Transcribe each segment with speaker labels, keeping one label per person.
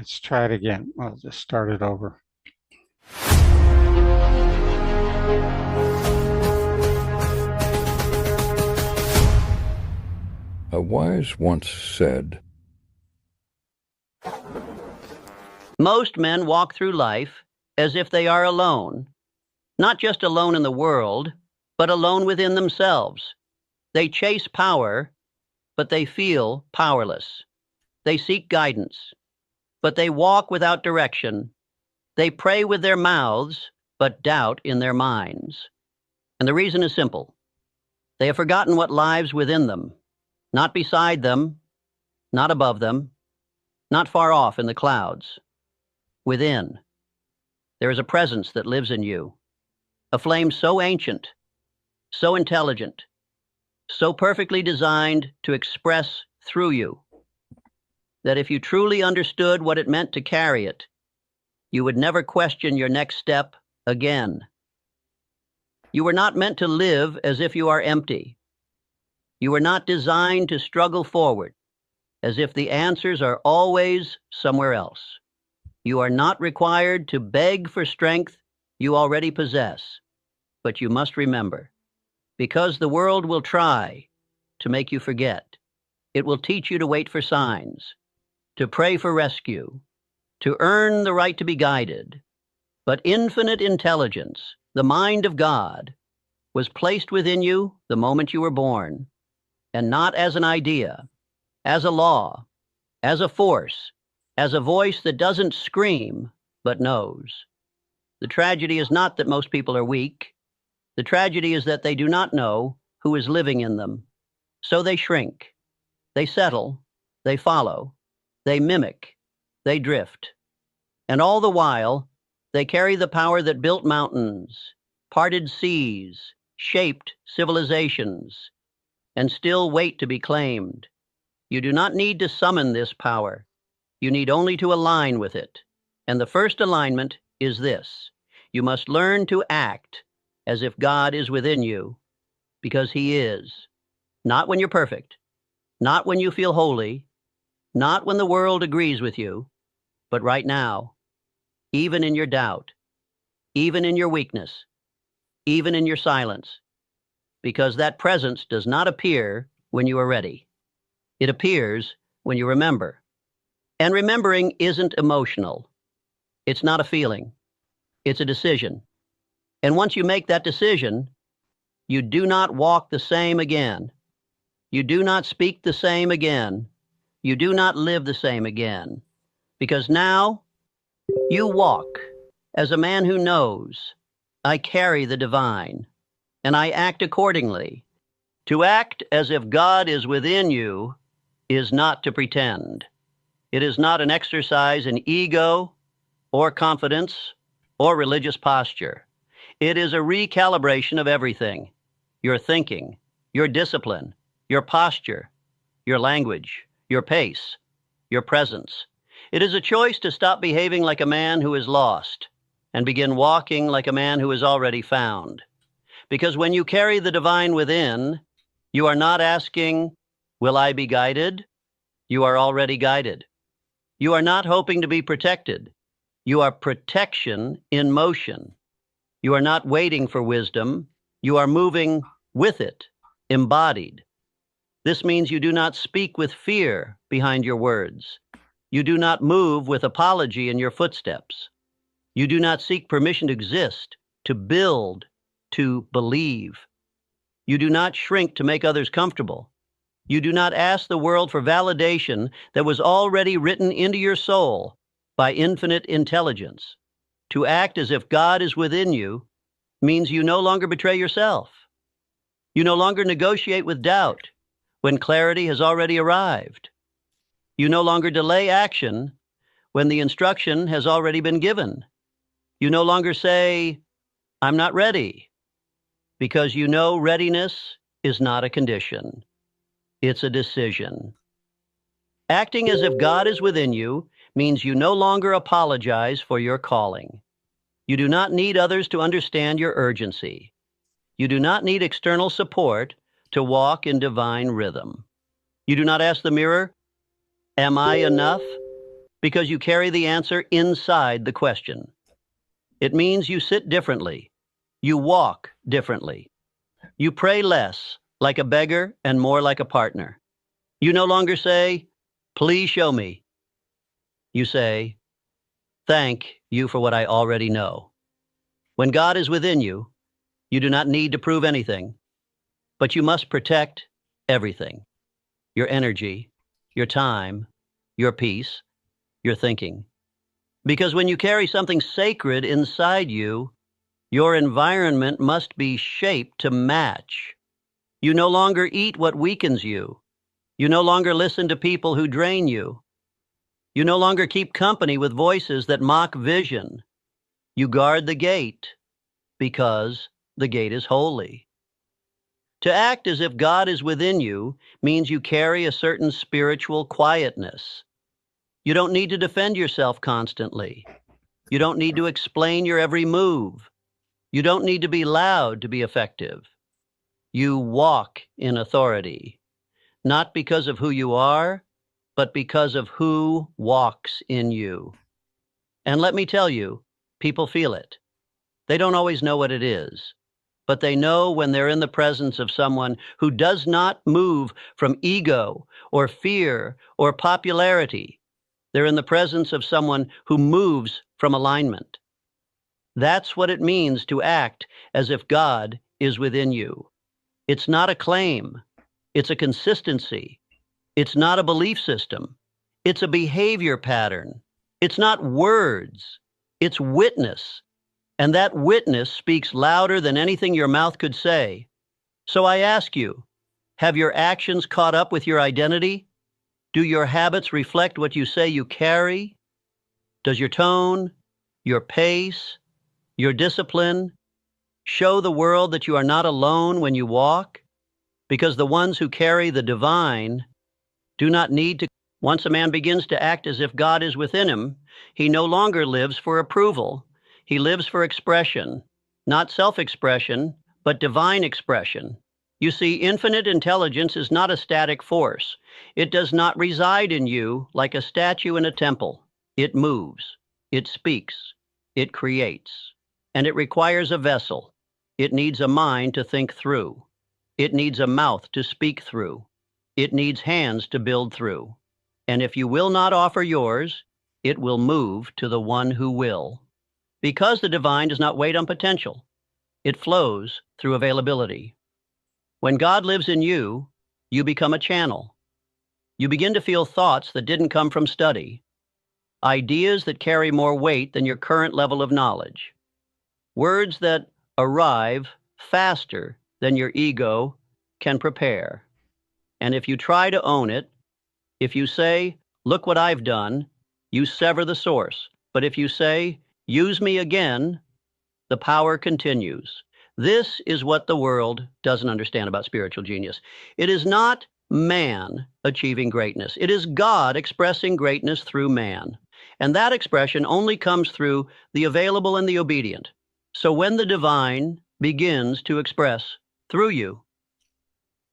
Speaker 1: Let's try it again. I'll just start it over.
Speaker 2: A wise once said,
Speaker 3: Most men walk through life as if they are alone, not just alone in the world, but alone within themselves. They chase power, but they feel powerless. They seek guidance, but they walk without direction. They pray with their mouths, but doubt in their minds. And the reason is simple. They have forgotten what lives within them, not beside them, not above them, not far off in the clouds. Within, there is a presence that lives in you, a flame so ancient, so intelligent, so perfectly designed to express through you, that if you truly understood what it meant to carry it, you would never question your next step again. You were not meant to live as if you are empty. You were not designed to struggle forward, as if the answers are always somewhere else. You are not required to beg for strength you already possess, but you must remember, because the world will try to make you forget. It will teach you to wait for signs, to pray for rescue, to earn the right to be guided. But infinite intelligence, the mind of God, was placed within you the moment you were born, and not as an idea, as a law, as a force, as a voice that doesn't scream, but knows. The tragedy is not that most people are weak. The tragedy is that they do not know who is living in them. So they shrink, they settle, they follow, they mimic, they drift. And all the while, they carry the power that built mountains, parted seas, shaped civilizations, and still wait to be claimed. You do not need to summon this power. You need only to align with it. And the first alignment is this. You must learn to act as if God is within you, because He is. Not when you're perfect, not when you feel holy, not when the world agrees with you, but right now, even in your doubt, even in your weakness, even in your silence, because that presence does not appear when you are ready. It appears when you remember. And remembering isn't emotional. It's not a feeling. It's a decision. And once you make that decision, you do not walk the same again. You do not speak the same again. You do not live the same again. Because now, you walk as a man who knows, I carry the divine, and I act accordingly. To act as if God is within you is not to pretend. It is not an exercise in ego or confidence or religious posture. It is a recalibration of everything: your thinking, your discipline, your posture, your language, your pace, your presence. It is a choice to stop behaving like a man who is lost and begin walking like a man who is already found. Because when you carry the divine within, you are not asking, will I be guided? You are already guided. You are not hoping to be protected. You are protection in motion. You are not waiting for wisdom. You are moving with it, embodied. This means you do not speak with fear behind your words. You do not move with apology in your footsteps. You do not seek permission to exist, to build, to believe. You do not shrink to make others comfortable. You do not ask the world for validation that was already written into your soul by infinite intelligence. To act as if God is within you means you no longer betray yourself. You no longer negotiate with doubt when clarity has already arrived. You no longer delay action when the instruction has already been given. You no longer say, I'm not ready, because you know readiness is not a condition. It's a decision. Acting as if God is within you means you no longer apologize for your calling. You do not need others to understand your urgency. You do not need external support to walk in divine rhythm. You do not ask the mirror, am I enough? because you carry the answer inside the question. It means you sit differently. You walk differently. You pray less, like a beggar, and more like a partner. You no longer say, "Please show me." You say, "Thank you for what I already know." When God is within you, you do not need to prove anything, but you must protect everything: your energy, your time, your peace, your thinking. Because when you carry something sacred inside you, your environment must be shaped to match. You no longer eat what weakens you. You no longer listen to people who drain you. You no longer keep company with voices that mock vision. You guard the gate because the gate is holy. To act as if God is within you means you carry a certain spiritual quietness. You don't need to defend yourself constantly. You don't need to explain your every move. You don't need to be loud to be effective. You walk in authority, not because of who you are, but because of who walks in you. And let me tell you, people feel it. They don't always know what it is, but they know when they're in the presence of someone who does not move from ego or fear or popularity. They're in the presence of someone who moves from alignment. That's what it means to act as if God is within you. It's not a claim. It's a consistency. It's not a belief system. It's a behavior pattern. It's not words. It's witness. And that witness speaks louder than anything your mouth could say. So I ask you, have your actions caught up with your identity? Do your habits reflect what you say you carry? Does your tone, your pace, your discipline show the world that you are not alone when you walk? Because the ones who carry the divine do not need to. Once a man begins to act as if God is within him, he no longer lives for approval. He lives for expression, not self-expression, but divine expression. You see, infinite intelligence is not a static force. It does not reside in you like a statue in a temple. It moves, it speaks, it creates, and it requires a vessel. It needs a mind to think through. It needs a mouth to speak through. It needs hands to build through. And if you will not offer yours, it will move to the one who will. Because the divine does not wait on potential. It flows through availability. When God lives in you, you become a channel. You begin to feel thoughts that didn't come from study, ideas that carry more weight than your current level of knowledge, words that arrive faster than your ego can prepare. And if you try to own it, if you say, "Look what I've done," you sever the source. But if you say, "Use me again," the power continues. This is what the world doesn't understand about spiritual genius. It is not man achieving greatness. It is God expressing greatness through man. And that expression only comes through the available and the obedient. So when the divine begins to express through you,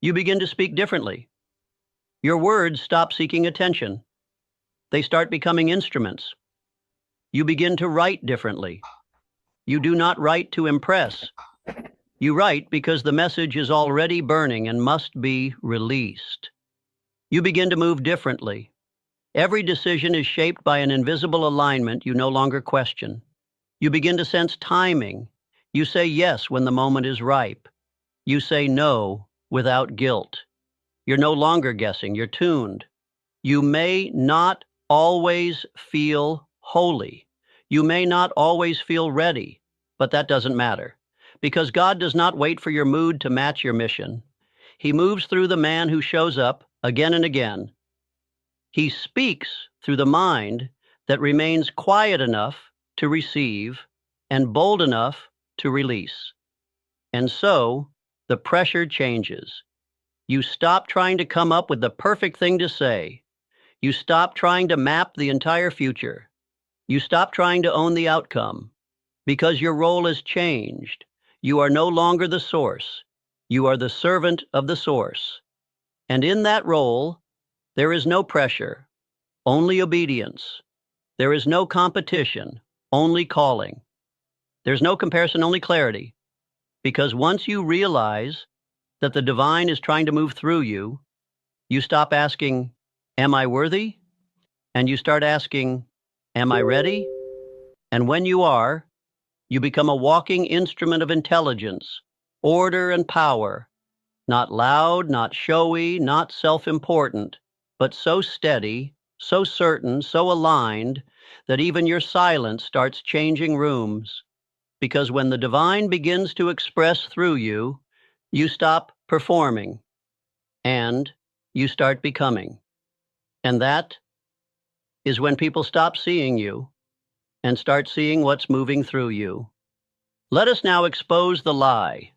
Speaker 3: you begin to speak differently. Your words stop seeking attention. They start becoming instruments. You begin to write differently. You do not write to impress. You write because the message is already burning and must be released. You begin to move differently. Every decision is shaped by an invisible alignment you no longer question. You begin to sense timing. You say yes when the moment is ripe. You say no without guilt. You're no longer guessing, you're tuned. You may not always feel holy. You may not always feel ready, but that doesn't matter. Because God does not wait for your mood to match your mission. He moves through the man who shows up again and again. He speaks through the mind that remains quiet enough to receive and bold enough to release. And so, the pressure changes. You stop trying to come up with the perfect thing to say. You stop trying to map the entire future. You stop trying to own the outcome. Because your role has changed. You are no longer the source. You are the servant of the source. And in that role, there is no pressure, only obedience, There is no competition, only calling. There's no comparison, only clarity. Because once you realize that the divine is trying to move through you, you stop asking, am I worthy? And you start asking, am I ready? And when you are, you become a walking instrument of intelligence, order, and power, not loud, not showy, not self-important, but so steady, so certain, so aligned, that even your silence starts changing rooms. Because when the divine begins to express through you, you stop performing, and you start becoming. And that is when people stop seeing you and start seeing what's moving through you. Let us now expose the lie,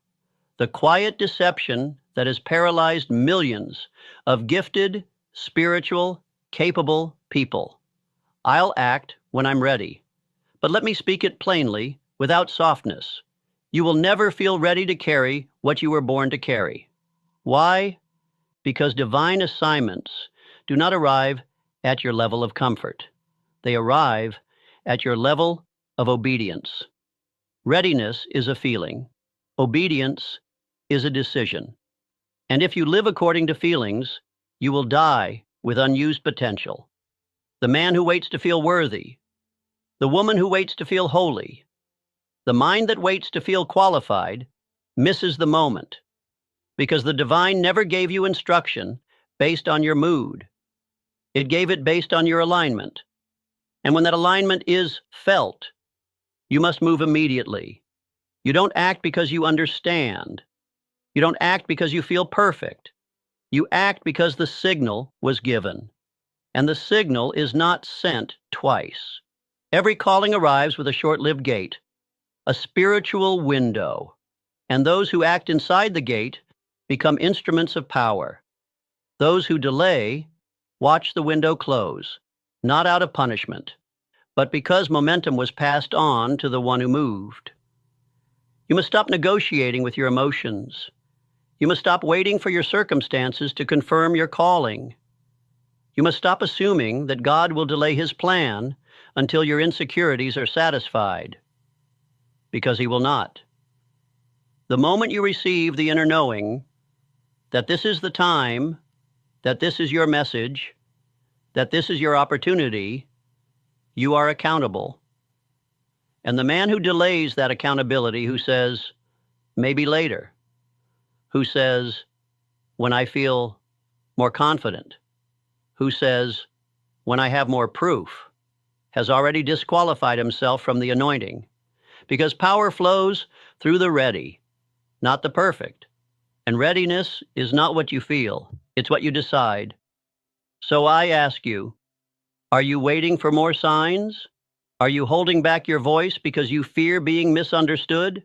Speaker 3: the quiet deception that has paralyzed millions of gifted, spiritual, capable people. I'll act when I'm ready, but let me speak it plainly, without softness. You will never feel ready to carry what you were born to carry. Why? Because divine assignments do not arrive at your level of comfort. They arrive at your level of obedience. Readiness is a feeling. Obedience is a decision. And if you live according to feelings, you will die with unused potential. The man who waits to feel worthy, the woman who waits to feel holy, the mind that waits to feel qualified misses the moment, because the divine never gave you instruction based on your mood. It gave it based on your alignment. And when that alignment is felt, you must move immediately. You don't act because you understand. You don't act because you feel perfect. You act because the signal was given. And the signal is not sent twice. Every calling arrives with a short-lived gate, a spiritual window, and those who act inside the gate become instruments of power. Those who delay watch the window close, not out of punishment, but because momentum was passed on to the one who moved. You must stop negotiating with your emotions. You must stop waiting for your circumstances to confirm your calling. You must stop assuming that God will delay his plan until your insecurities are satisfied, because he will not. The moment you receive the inner knowing that this is the time, that this is your message, that this is your opportunity, you are accountable. And the man who delays that accountability, who says, maybe later, who says, when I feel more confident, who says, when I have more proof, has already disqualified himself from the anointing, because power flows through the ready, not the perfect. And readiness is not what you feel, it's what you decide. So I ask you, are you waiting for more signs? Are you holding back your voice because you fear being misunderstood?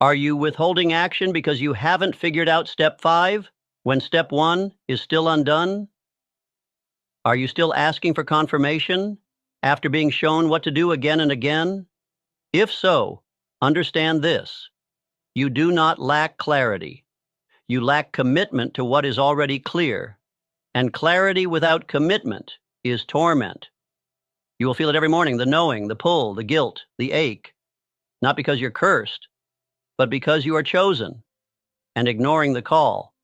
Speaker 3: Are you withholding action because you haven't figured out step 5, when step 1 is still undone? Are you still asking for confirmation after being shown what to do again and again? If so, understand this. You do not lack clarity. You lack commitment to what is already clear. And clarity without commitment is torment. You will feel it every morning, the knowing, the pull, the guilt, the ache. Not because you're cursed, but because you are chosen and ignoring the call.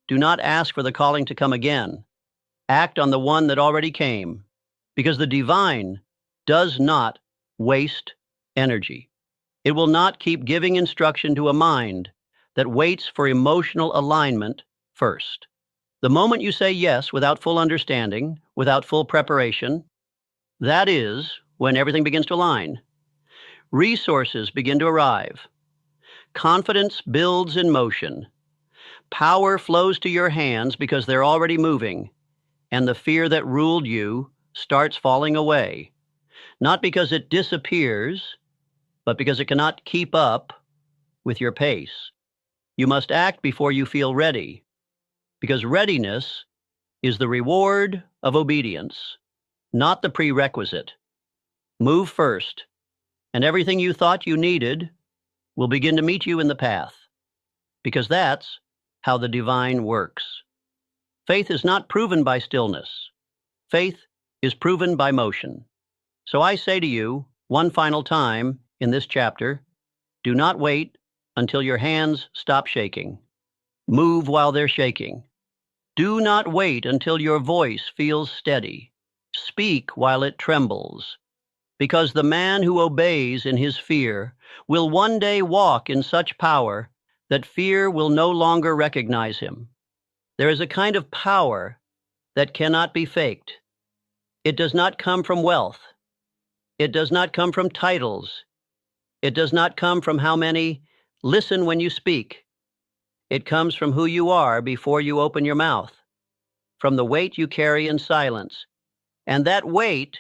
Speaker 3: Do not ask for the calling to come again. Act on the one that already came, because the divine does not waste energy. It will not keep giving instruction to a mind that waits for emotional alignment first. The moment you say yes without full understanding, without full preparation, that is when everything begins to align. Resources begin to arrive. Confidence builds in motion. Power flows to your hands because they're already moving, and the fear that ruled you starts falling away. Not because it disappears, but because it cannot keep up with your pace. You must act before you feel ready, because readiness is the reward of obedience, not the prerequisite. Move first, and everything you thought you needed will begin to meet you in the path, because that's how the divine works. Faith is not proven by stillness. Faith is proven by motion. So I say to you, one final time in this chapter, do not wait until your hands stop shaking. Move while they're shaking. Do not wait until your voice feels steady. Speak while it trembles. Because the man who obeys in his fear will one day walk in such power that fear will no longer recognize him. There is a kind of power that cannot be faked. It does not come from wealth. It does not come from titles. It does not come from how many listen when you speak. It comes from who you are before you open your mouth, from the weight you carry in silence. And that weight,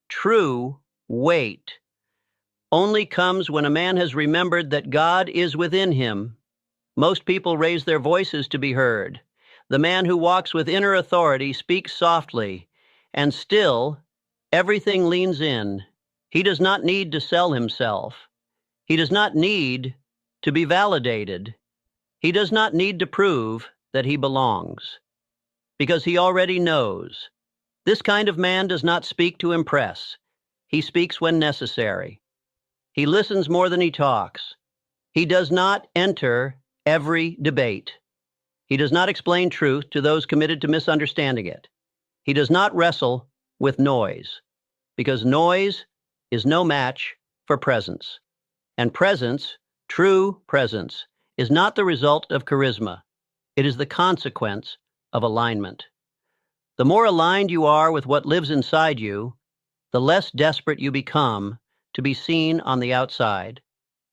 Speaker 3: true weight, only comes when a man has remembered that God is within him. Most people raise their voices to be heard. The man who walks with inner authority speaks softly, and still everything leans in. He does not need to sell himself. He does not need to be validated. He does not need to prove that he belongs, because he already knows. This kind of man does not speak to impress. He speaks when necessary. He listens more than he talks. He does not enter every debate. He does not explain truth to those committed to misunderstanding it. He does not wrestle with noise, because noise is no match for presence. And presence, true presence, is not the result of charisma. It is the consequence of alignment. The more aligned you are with what lives inside you, the less desperate you become to be seen on the outside.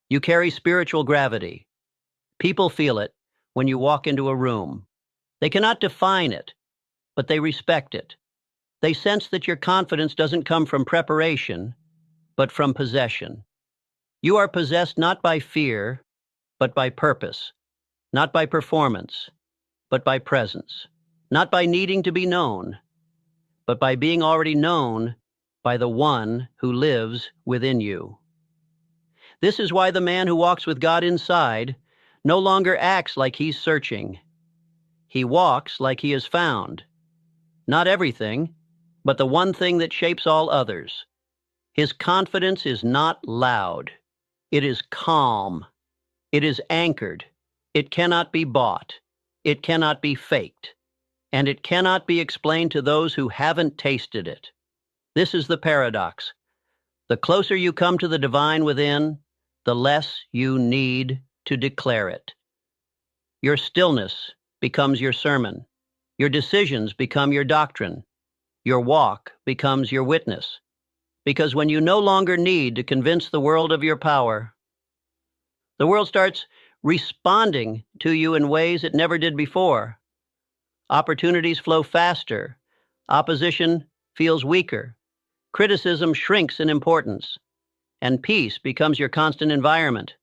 Speaker 3: You carry spiritual gravity. People feel it when you walk into a room. They cannot define it, but they respect it. They sense that your confidence doesn't come from preparation, but from possession. You are possessed not by fear, but by purpose, not by performance, but by presence, not by needing to be known, but by being already known by the one who lives within you. This is why the man who walks with God inside no longer acts like he's searching. He walks like he has found, not everything, but the one thing that shapes all others. His confidence is not loud. It is calm. It is anchored. It cannot be bought. It cannot be faked. And it cannot be explained to those who haven't tasted it. This is the paradox. The closer you come to the divine within, the less you need to declare it. Your stillness becomes your sermon. Your decisions become your doctrine. Your walk becomes your witness. Because when you no longer need to convince the world of your power, the world starts responding to you in ways it never did before. Opportunities flow faster. Opposition feels weaker. Criticism shrinks in importance. And peace becomes your constant environment.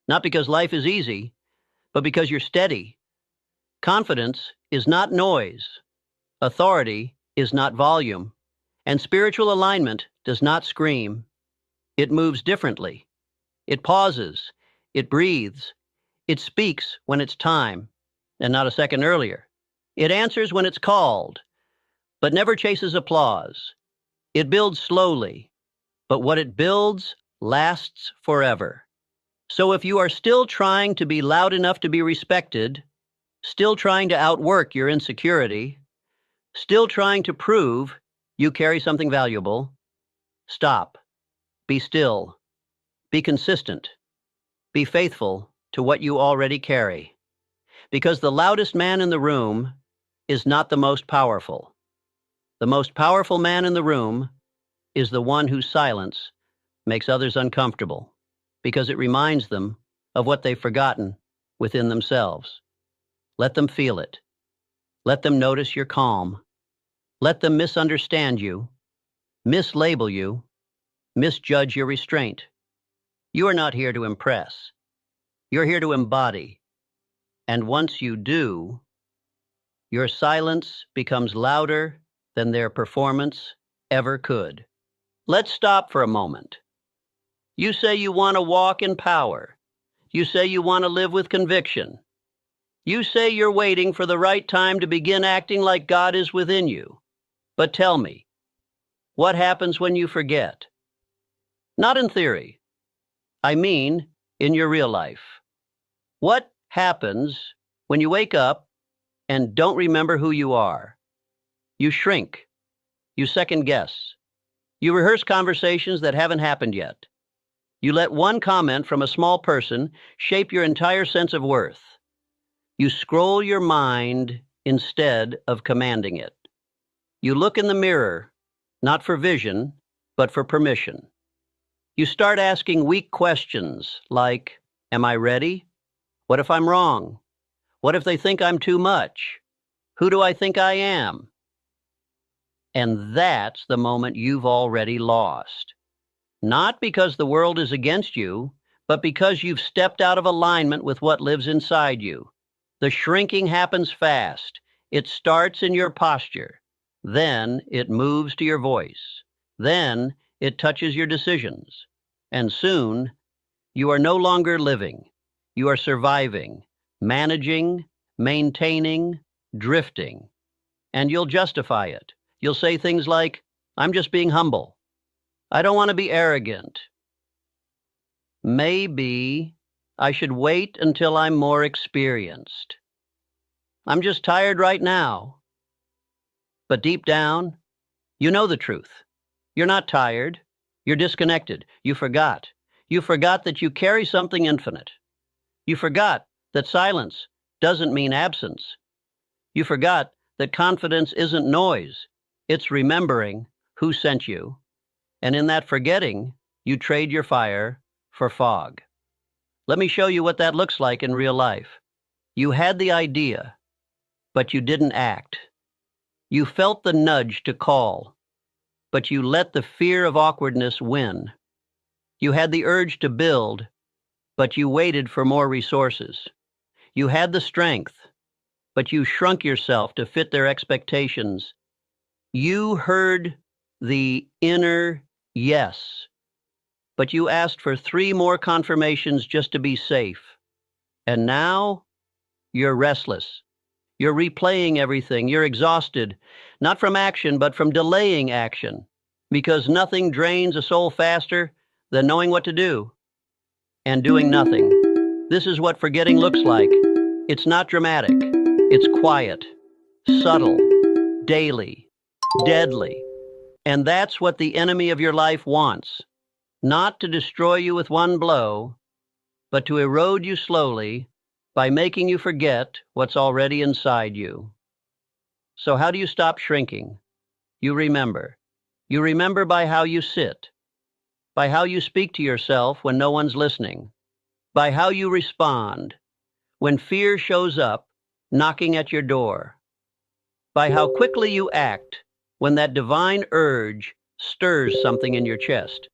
Speaker 3: Not because life is easy, but because you're steady. Confidence is not noise. Authority is not volume. And spiritual alignment does not scream. It moves differently. It pauses. It breathes. It speaks when it's time, and not a second earlier. It answers when it's called, but never chases applause. It builds slowly, but what it builds lasts forever. So if you are still trying to be loud enough to be respected, still trying to outwork your insecurity, still trying to prove you carry something valuable, stop. Be still. Be consistent. Be faithful to what you already carry. Because the loudest man in the room is not the most powerful. The most powerful man in the room is the one whose silence makes others uncomfortable, because it reminds them of what they've forgotten within themselves. Let them feel it. Let them notice your calm. Let them misunderstand you, mislabel you, misjudge your restraint. You are not here to impress. You're here to embody. And once you do, your silence becomes louder than their performance ever could. Let's stop for a moment. You say you want to walk in power. You say you want to live with conviction. You say you're waiting for the right time to begin acting like God is within you. But tell me, What happens when you forget? Not in theory. I mean, in your real life. What happens when you wake up and don't remember who you are? You shrink. You second guess. You rehearse conversations that haven't happened yet. You let one comment from a small person shape your entire sense of worth. You scroll your mind instead of commanding it. You look in the mirror, not for vision, but for permission. You start asking weak questions like, am I ready? What if I'm wrong? What if they think I'm too much? Who do I think I am? And that's the moment you've already lost. Not because the world is against you, but because you've stepped out of alignment with what lives inside you. The shrinking happens fast. It starts in your posture. Then it moves to your voice. Then it touches your decisions. And soon, you are no longer living. You are surviving, managing, maintaining, drifting. And you'll justify it. You'll say things like, I'm just being humble. I don't want to be arrogant. Maybe I should wait until I'm more experienced. I'm just tired right now. But deep down, you know the truth. You're not tired. You're disconnected. You forgot. You forgot that you carry something infinite. You forgot that silence doesn't mean absence. You forgot that confidence isn't noise. It's remembering who sent you. And in that forgetting, you trade your fire for fog. Let me show you what that looks like in real life. You had the idea, but you didn't act. You felt the nudge to call, but you let the fear of awkwardness win. You had the urge to build, but you waited for more resources. You had the strength, but you shrunk yourself to fit their expectations. You heard the inner yes, but you asked for 3 more confirmations just to be safe. And now, you're restless. You're replaying everything. You're exhausted, not from action, but from delaying action, because nothing drains a soul faster than knowing what to do and doing nothing. This is what forgetting looks like. It's not dramatic. It's quiet, subtle, daily, deadly. And that's what the enemy of your life wants. Not to destroy you with one blow, but to erode you slowly by making you forget what's already inside you. So how do you stop shrinking? You remember. You remember by how you sit, by how you speak to yourself when no one's listening, by how you respond when fear shows up knocking at your door, by how quickly you act when that divine urge stirs something in your chest.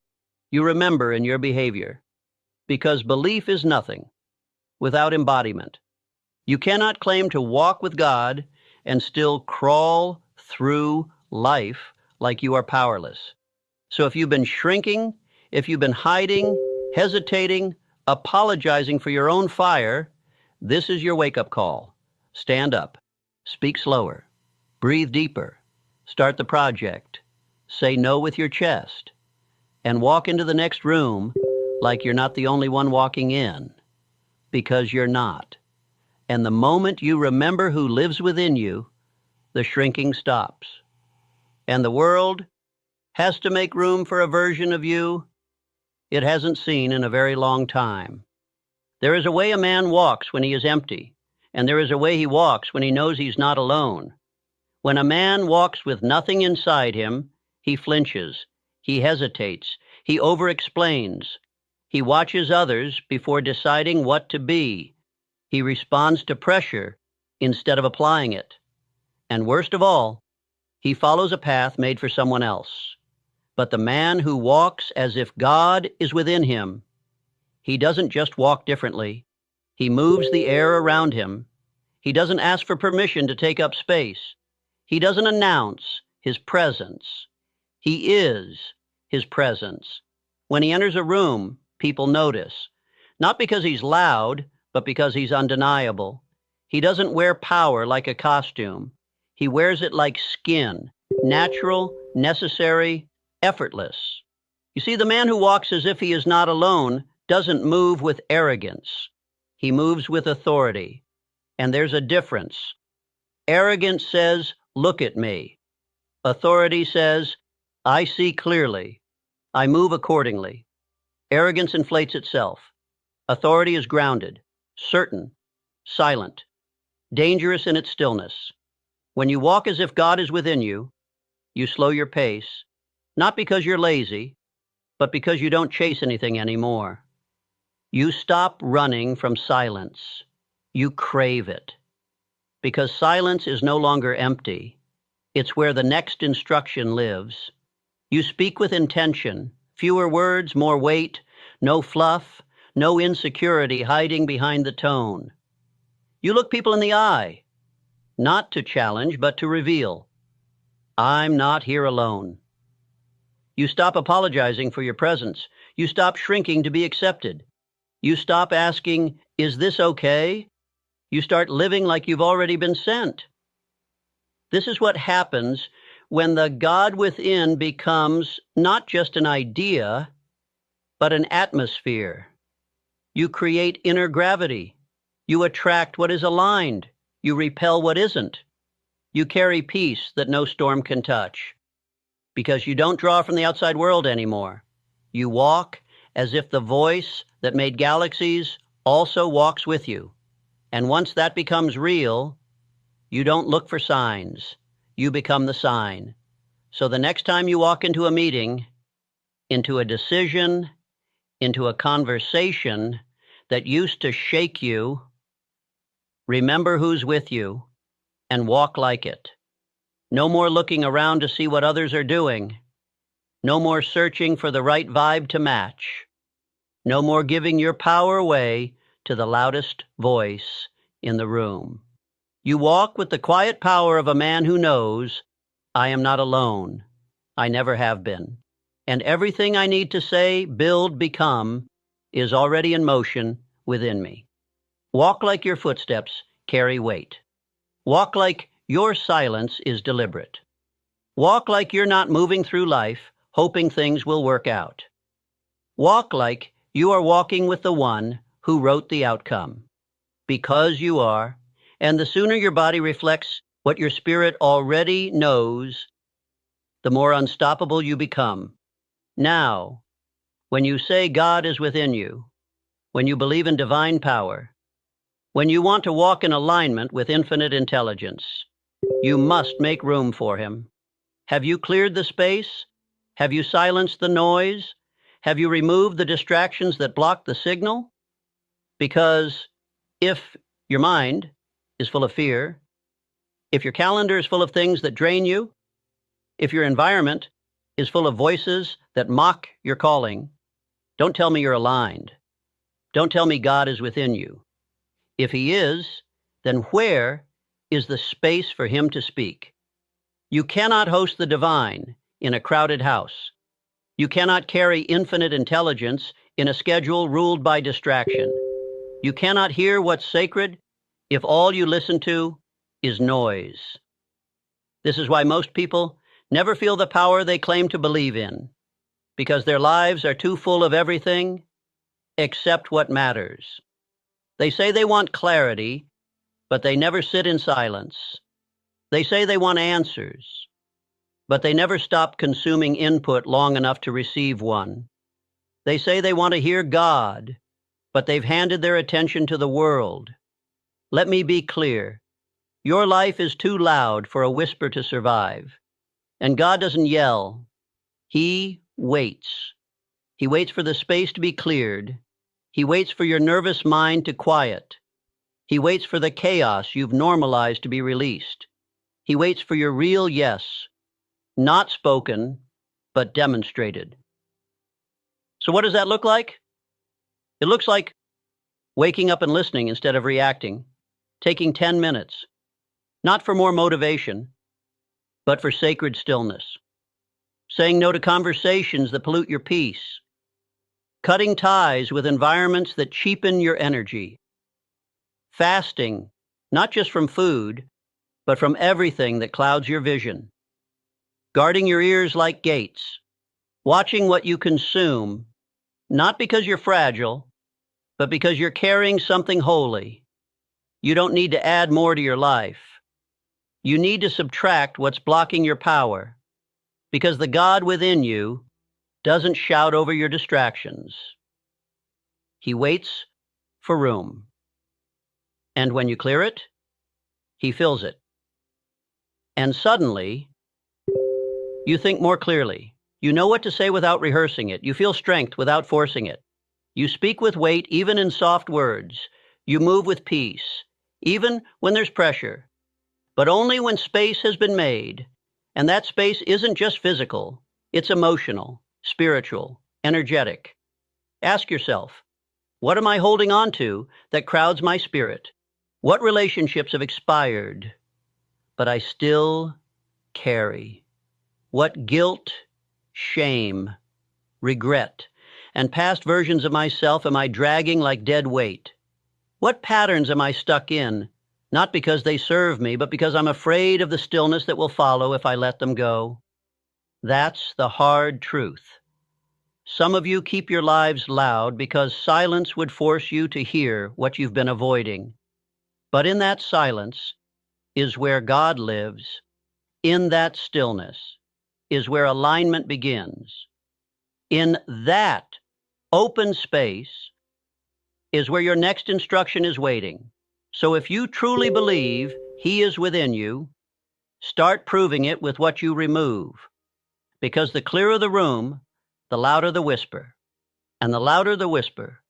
Speaker 3: You remember in your behavior, because belief is nothing without embodiment. You cannot claim to walk with God and still crawl through life like you are powerless. So if you've been shrinking, if you've been hiding, hesitating, apologizing for your own fire, this is your wake-up call. Stand up. Speak slower. Breathe deeper. Start the project. Say no with your chest. And walk into the next room like you're not the only one walking in, because you're not. And the moment you remember who lives within you, the shrinking stops. And the world has to make room for a version of you it hasn't seen in a very long time. There is a way a man walks when he is empty, and there is a way he walks when he knows he's not alone. When a man walks with nothing inside him, he flinches, he hesitates, he over-explains. He watches others before deciding what to be. He responds to pressure instead of applying it. And worst of all, he follows a path made for someone else. But the man who walks as if God is within him, he doesn't just walk differently. He moves the air around him. He doesn't ask for permission to take up space. He doesn't announce his presence. He is his presence. When he enters a room, people notice, not because he's loud, but because he's undeniable. He doesn't wear power like a costume. He wears it like skin, natural, necessary, effortless. You see, the man who walks as if he is not alone doesn't move with arrogance. He moves with authority. And there's a difference. Arrogance says, "Look at me." Authority says, "I see clearly. I move accordingly." Arrogance inflates itself. Authority is grounded, certain, silent, dangerous in its stillness. When you walk as if God is within you, you slow your pace, not because you're lazy, but because you don't chase anything anymore. You stop running from silence. You crave it. Because silence is no longer empty. It's where the next instruction lives. You speak with intention, fewer words, more weight, no fluff, no insecurity hiding behind the tone. You look people in the eye, not to challenge, but to reveal. I'm not here alone. You stop apologizing for your presence. You stop shrinking to be accepted. You stop asking, "Is this okay?" You start living like you've already been sent. This is what happens when the God within becomes not just an idea, but an atmosphere. You create inner gravity. You attract what is aligned. You repel what isn't. You carry peace that no storm can touch. Because you don't draw from the outside world anymore. You walk as if the voice that made galaxies also walks with you. And once that becomes real, you don't look for signs. You become the sign. So the next time you walk into a meeting, into a decision, into a conversation that used to shake you, remember who's with you and walk like it. No more looking around to see what others are doing. No more searching for the right vibe to match. No more giving your power away to the loudest voice in the room. You walk with the quiet power of a man who knows, I am not alone. I never have been. And everything I need to say, build, become, is already in motion within me. Walk like your footsteps carry weight. Walk like your silence is deliberate. Walk like you're not moving through life, hoping things will work out. Walk like you are walking with the one who wrote the outcome. Because you are, and the sooner your body reflects what your spirit already knows, the more unstoppable you become. Now, when you say God is within you, when you believe in divine power, when you want to walk in alignment with infinite intelligence, you must make room for him. Have you cleared the space? Have you silenced the noise? Have you removed the distractions that block the signal? Because if your mind is full of fear, if your calendar is full of things that drain you, if your environment is full of voices that mock your calling, don't tell me you're aligned. Don't tell me God is within you. If he is, then where is the space for him to speak? You cannot host the divine in a crowded house. You cannot carry infinite intelligence in a schedule ruled by distraction. You cannot hear what's sacred if all you listen to is noise. This is why most people never feel the power they claim to believe in, because their lives are too full of everything except what matters. They say they want clarity, but they never sit in silence. They say they want answers, but they never stop consuming input long enough to receive one. They say they want to hear God, but they've handed their attention to the world. Let me be clear. Your life is too loud for a whisper to survive. And God doesn't yell. He waits. He waits for the space to be cleared. He waits for your nervous mind to quiet. He waits for the chaos you've normalized to be released. He waits for your real yes, not spoken, but demonstrated. So what does that look like? It looks like waking up and listening instead of reacting, taking 10 minutes, not for more motivation, but for sacred stillness. Saying no to conversations that pollute your peace. Cutting ties with environments that cheapen your energy. Fasting, not just from food, but from everything that clouds your vision. Guarding your ears like gates. watching what you consume, not because you're fragile, but because you're carrying something holy. You don't need to add more to your life. You need to subtract what's blocking your power, because the God within you doesn't shout over your distractions. He waits for room. And when you clear it, he fills it. And suddenly, you think more clearly. You know what to say without rehearsing it. You feel strength without forcing it. You speak with weight, even in soft words. You move with peace, even when there's pressure. But only when space has been made. And that space isn't just physical. It's emotional, spiritual, energetic. Ask yourself, what am I holding on to that crowds my spirit? What relationships have expired, but I still carry? What guilt, shame, regret, and past versions of myself am I dragging like dead weight? What patterns am I stuck in, not because they serve me, but because I'm afraid of the stillness that will follow if I let them go? That's the hard truth. Some of you keep your lives loud because silence would force you to hear what you've been avoiding. But in that silence is where God lives. In that stillness is where alignment begins. In that open space is where your next instruction is waiting. So if you truly believe he is within you, start proving it with what you remove. Because the clearer the room, the louder the whisper. And the louder the whisper,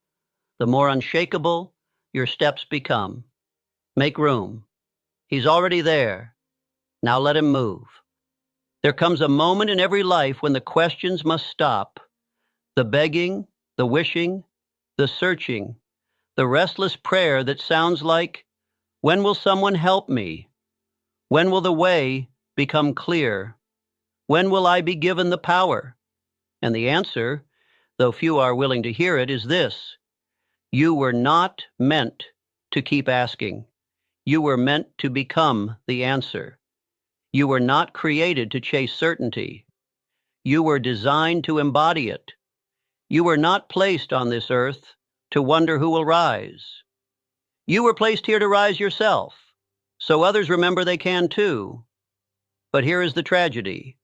Speaker 3: the more unshakable your steps become. Make room. He's already there. Now let him move. There comes a moment in every life when the questions must stop. The begging, the wishing, the searching, the restless prayer that sounds like, when will someone help me? When will the way become clear? When will I be given the power? And the answer, though few are willing to hear it, is this: you were not meant to keep asking. You were meant to become the answer. You were not created to chase certainty. You were designed to embody it. You were not placed on this earth to wonder who will rise. You were placed here to rise yourself, so others remember they can too. But here is the tragedy.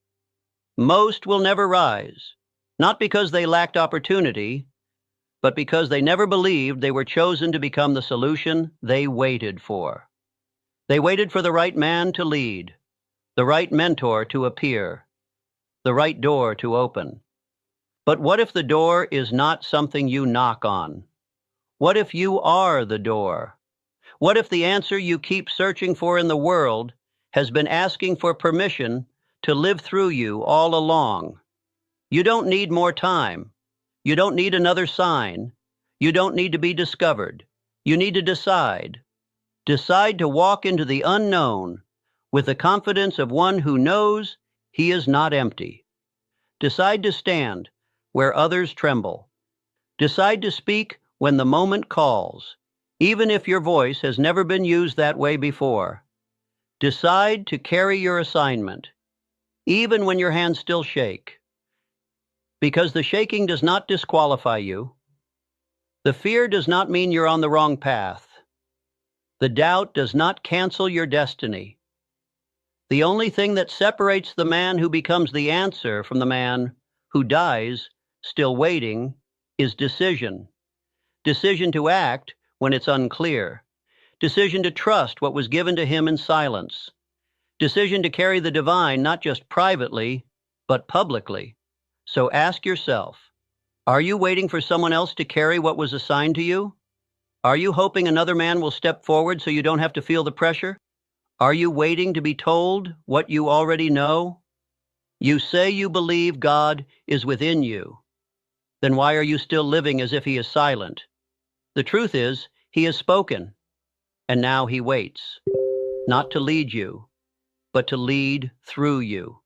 Speaker 3: Most will never rise, not because they lacked opportunity, but because they never believed they were chosen to become the solution they waited for. They waited for the right man to lead, the right mentor to appear, the right door to open. But what if the door is not something you knock on? What if you are the door? What if the answer you keep searching for in the world has been asking for permission to live through you all along? You don't need more time. You don't need another sign. You don't need to be discovered. You need to decide. Decide to walk into the unknown with the confidence of one who knows he is not empty. Decide to stand where others tremble. Decide to speak when the moment calls, even if your voice has never been used that way before. Decide to carry your assignment, even when your hands still shake. Because the shaking does not disqualify you. The fear does not mean you're on the wrong path. The doubt does not cancel your destiny. The only thing that separates the man who becomes the answer from the man who dies, still waiting, is decision. Decision to act when it's unclear. Decision to trust what was given to him in silence. Decision to carry the divine not just privately, but publicly. So ask yourself, are you waiting for someone else to carry what was assigned to you? Are you hoping another man will step forward so you don't have to feel the pressure? Are you waiting to be told what you already know? You say you believe God is within you. Then why are you still living as if he is silent? The truth is, he has spoken, and now he waits, not to lead you, but to lead through you.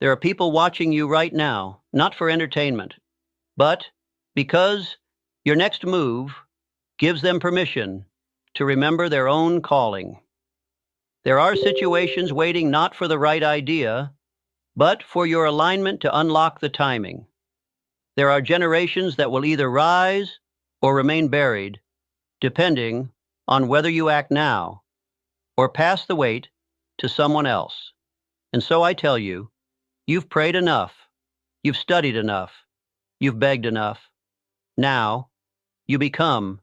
Speaker 3: There are people watching you right now, not for entertainment, but because your next move gives them permission to remember their own calling. There are situations waiting not for the right idea, but for your alignment to unlock the timing. There are generations that will either rise or remain buried, depending on whether you act now or pass the weight to someone else. And so I tell you, you've prayed enough, you've studied enough, you've begged enough. Now, you become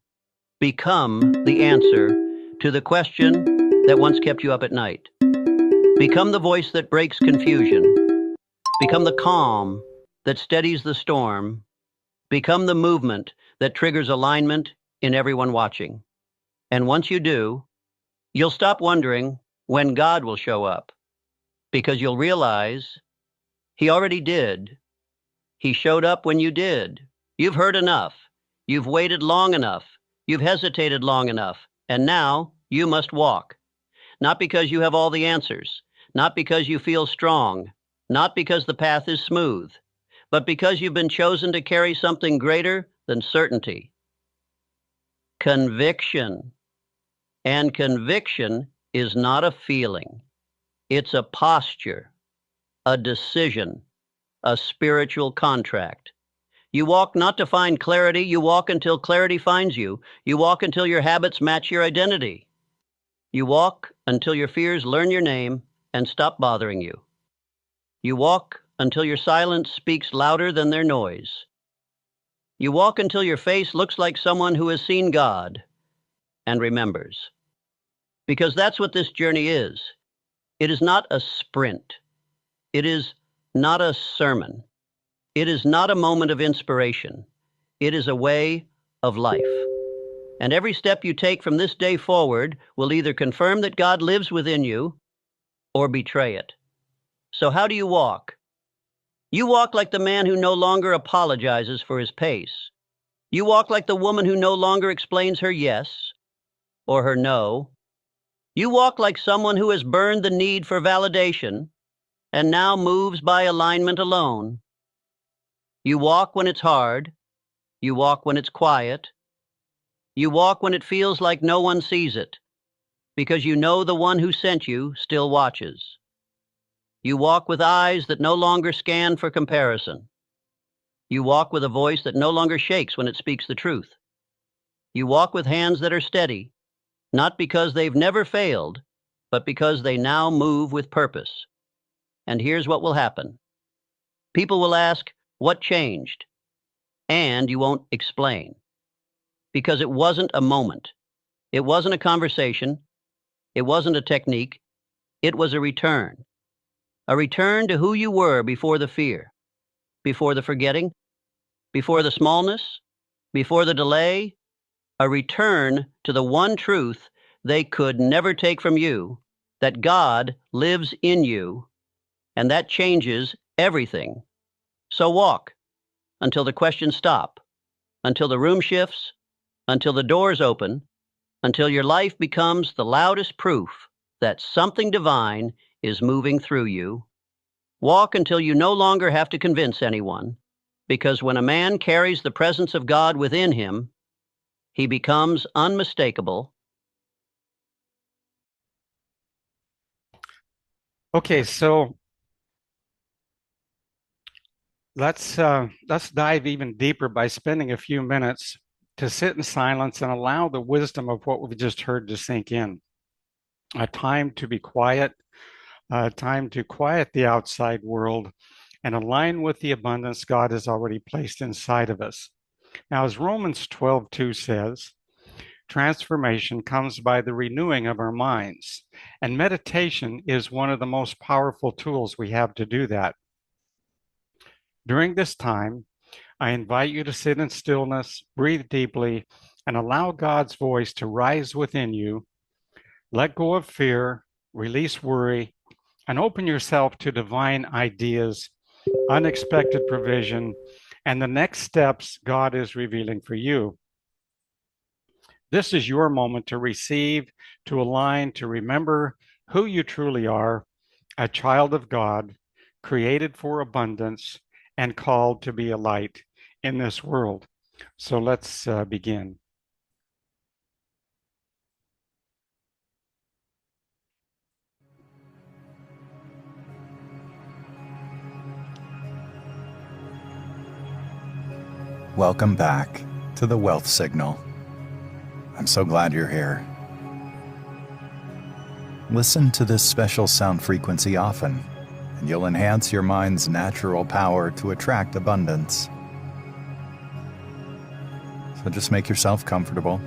Speaker 3: the answer to the question that once kept you up at night. Become the voice that breaks confusion. Become the calm that steadies the storm. Become the movement that triggers alignment in everyone watching. And once you do, you'll stop wondering when God will show up, because you'll realize He already did. He showed up when you did. You've heard enough. You've waited long enough. You've hesitated long enough. And now you must walk. Not because you have all the answers, not because you feel strong, not because the path is smooth, but because you've been chosen to carry something greater than certainty. Conviction. And conviction is not a feeling. It's a posture, a decision, a spiritual contract. You walk not to find clarity, you walk until clarity finds you. You walk until your habits match your identity. You walk until your fears learn your name and stop bothering you. You walk until your silence speaks louder than their noise. You walk until your face looks like someone who has seen God and remembers. Because that's what this journey is. It is not a sprint. It is not a sermon. It is not a moment of inspiration. It is a way of life. And every step you take from this day forward will either confirm that God lives within you or betray it. So how do you walk? You walk like the man who no longer apologizes for his pace. You walk like the woman who no longer explains her yes or her no. You walk like someone who has burned the need for validation and now moves by alignment alone. You walk when it's hard. You walk when it's quiet. You walk when it feels like no one sees it, because you know the one who sent you still watches. You walk with eyes that no longer scan for comparison. You walk with a voice that no longer shakes when it speaks the truth. You walk with hands that are steady, not because they've never failed, but because they now move with purpose. And here's what will happen. People will ask, what changed? And you won't explain. Because it wasn't a moment. It wasn't a conversation. It wasn't a technique. It was a return. A return to who you were before the fear, before the forgetting, before the smallness, before the delay. A return to the one truth they could never take from you, that God lives in you, and that changes everything. So walk until the questions stop, until the room shifts, until the doors open, until your life becomes the loudest proof that something divine is moving through you. Walk until you no longer have to convince anyone, because when a man carries the presence of God within him, he becomes unmistakable.
Speaker 1: Okay, so let's dive even deeper by spending a few minutes to sit in silence and allow the wisdom of what we've just heard to sink in. A time to be quiet, a time to quiet the outside world and align with the abundance God has already placed inside of us. Now, as Romans 12:2 says, transformation comes by the renewing of our minds, and meditation is one of the most powerful tools we have to do that. During this time, I invite you to sit in stillness, breathe deeply, and allow God's voice to rise within you. Let go of fear, release worry, and open yourself to divine ideas, unexpected provision, and the next steps God is revealing for you. This is your moment to receive, to align, to remember who you truly are, a child of God, created for abundance, and called to be a light in this world. So let's begin.
Speaker 4: Welcome back to the Wealth Signal. I'm so glad you're here. Listen to this special sound frequency often, and you'll enhance your mind's natural power to attract abundance. So just make yourself comfortable.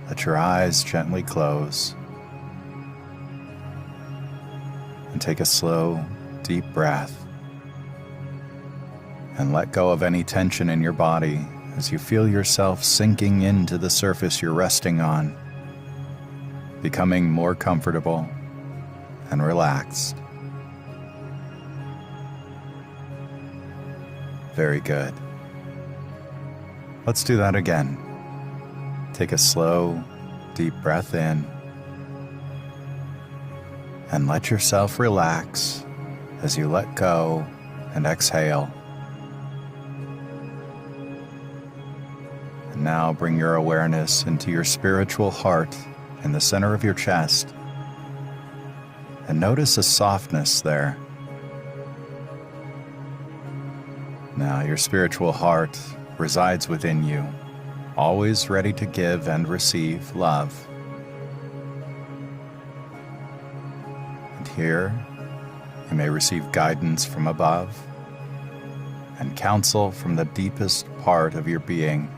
Speaker 4: Let your eyes gently close. And take a slow, deep breath. And let go of any tension in your body as you feel yourself sinking into the surface you're resting on, becoming more comfortable and relaxed. Very good. Let's do that again. Take a slow, deep breath in and let yourself relax as you let go and exhale. And now bring your awareness into your spiritual heart in the center of your chest and notice a softness there. Now your spiritual heart resides within you, always ready to give and receive love. And here, you may receive guidance from above and counsel from the deepest part of your being.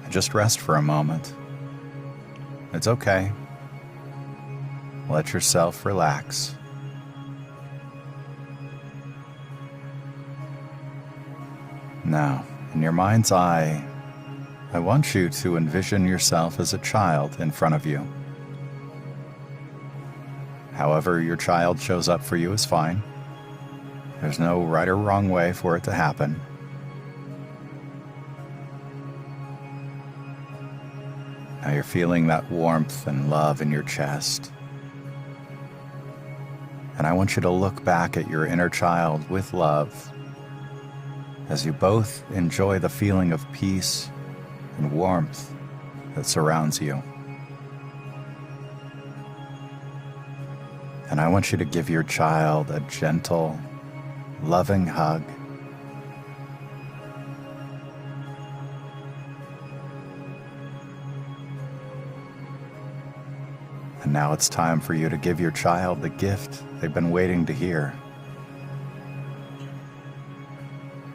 Speaker 4: And just rest for a moment. It's okay. Let yourself relax. Now, in your mind's eye, I want you to envision yourself as a child in front of you. However your child shows up for you is fine. There's no right or wrong way for it to happen. Now you're feeling that warmth and love in your chest. And I want you to look back at your inner child with love as you both enjoy the feeling of peace and warmth that surrounds you. And I want you to give your child a gentle, loving hug. And now it's time for you to give your child the gift they've been waiting to hear.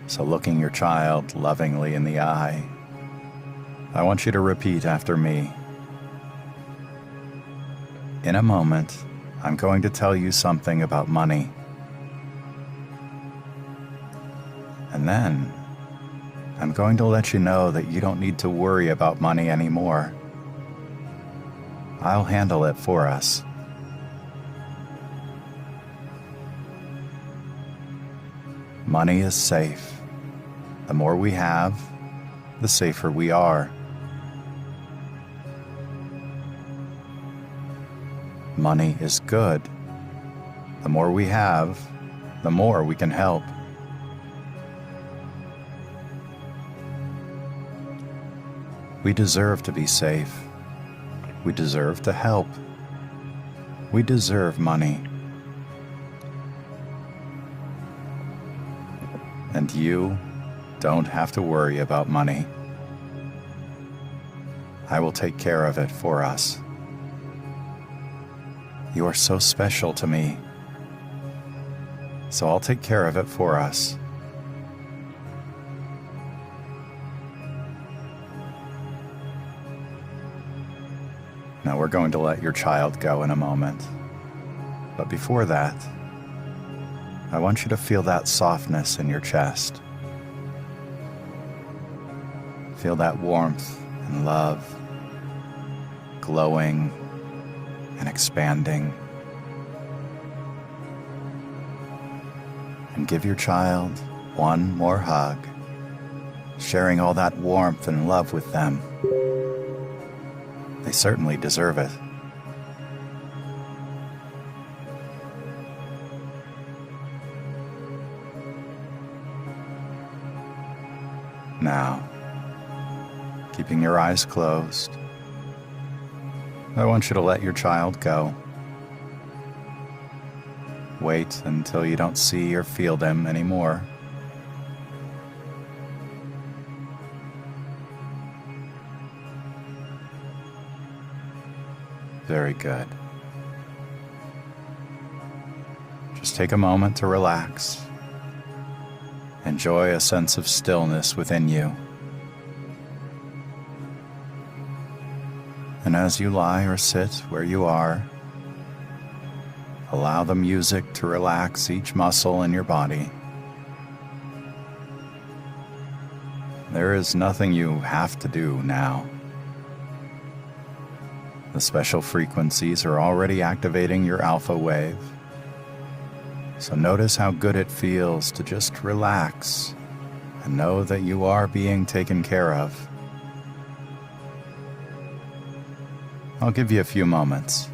Speaker 4: So looking your child lovingly in the eye, I want you to repeat after me. In a moment, I'm going to tell you something about money. And then, I'm going to let you know that you don't need to worry about money anymore. I'll handle it for us. Money is safe. The more we have, the safer we are. Money is good. The more we have, the more we can help. We deserve to be safe. We deserve to help. We deserve money. And you don't have to worry about money. I will take care of it for us. You are so special to me, so I'll take care of it for us. Now we're going to let your child go in a moment. But before that, I want you to feel that softness in your chest. Feel that warmth and love glowing and expanding. And give your child one more hug, sharing all that warmth and love with them. They certainly deserve it. Now, keeping your eyes closed, I want you to let your child go. wait until you don't see or feel them anymore. Very good. Just take a moment to relax. Enjoy a sense of stillness within you. And as you lie or sit where you are, allow the music to relax each muscle in your body. There is nothing you have to do now. The special frequencies are already activating your alpha wave. So notice how good it feels to just relax and know that you are being taken care of. I'll give you a few moments.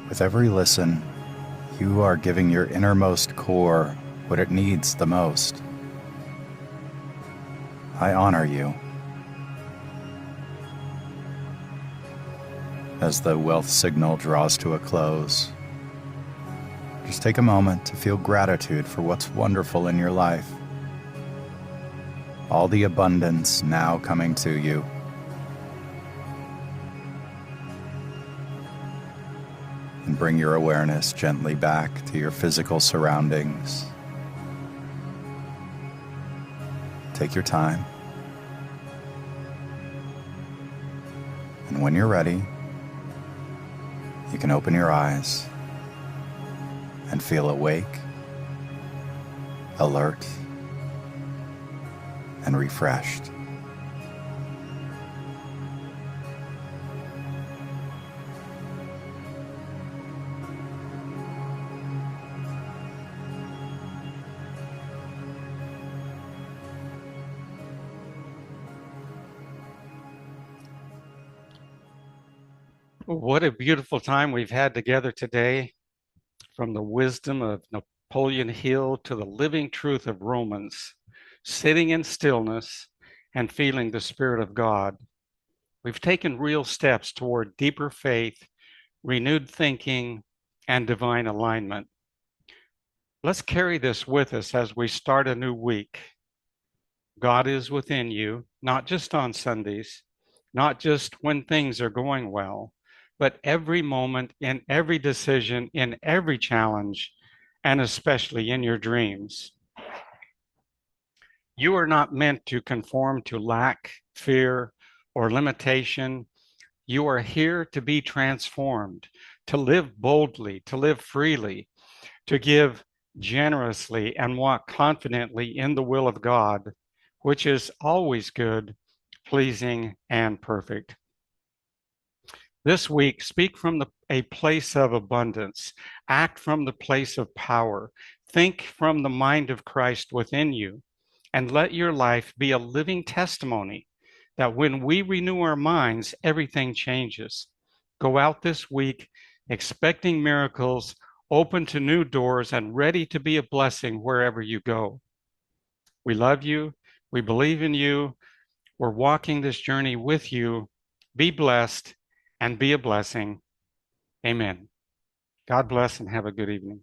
Speaker 4: With every listen, you are giving your innermost core what it needs the most. I honor you. As the wealth signal draws to a close, just take a moment to feel gratitude for what's wonderful in your life. All the abundance now coming to you. And bring your awareness gently back to your physical surroundings. Take your time. And when you're ready, you can open your eyes and feel awake, alert, and refreshed.
Speaker 1: What a beautiful time we've had together today, from the wisdom of Napoleon Hill to the living truth of Romans, sitting in stillness and feeling the Spirit of God. We've taken real steps toward deeper faith, renewed thinking, and divine alignment. Let's carry this with us as we start a new week. God is within you, not just on Sundays, not just when things are going well, but every moment, in every decision, in every challenge, and especially in your dreams. You are not meant to conform to lack, fear, or limitation. You are here to be transformed, to live boldly, to live freely, to give generously, and walk confidently in the will of God, which is always good, pleasing, and perfect. This week, speak from a place of abundance, act from the place of power, think from the mind of Christ within you, and let your life be a living testimony that when we renew our minds, everything changes. Go out this week expecting miracles, open to new doors, and ready to be a blessing wherever you go. We love you. We believe in you. We're walking this journey with you. Be blessed and be a blessing. Amen. God bless and have a good evening.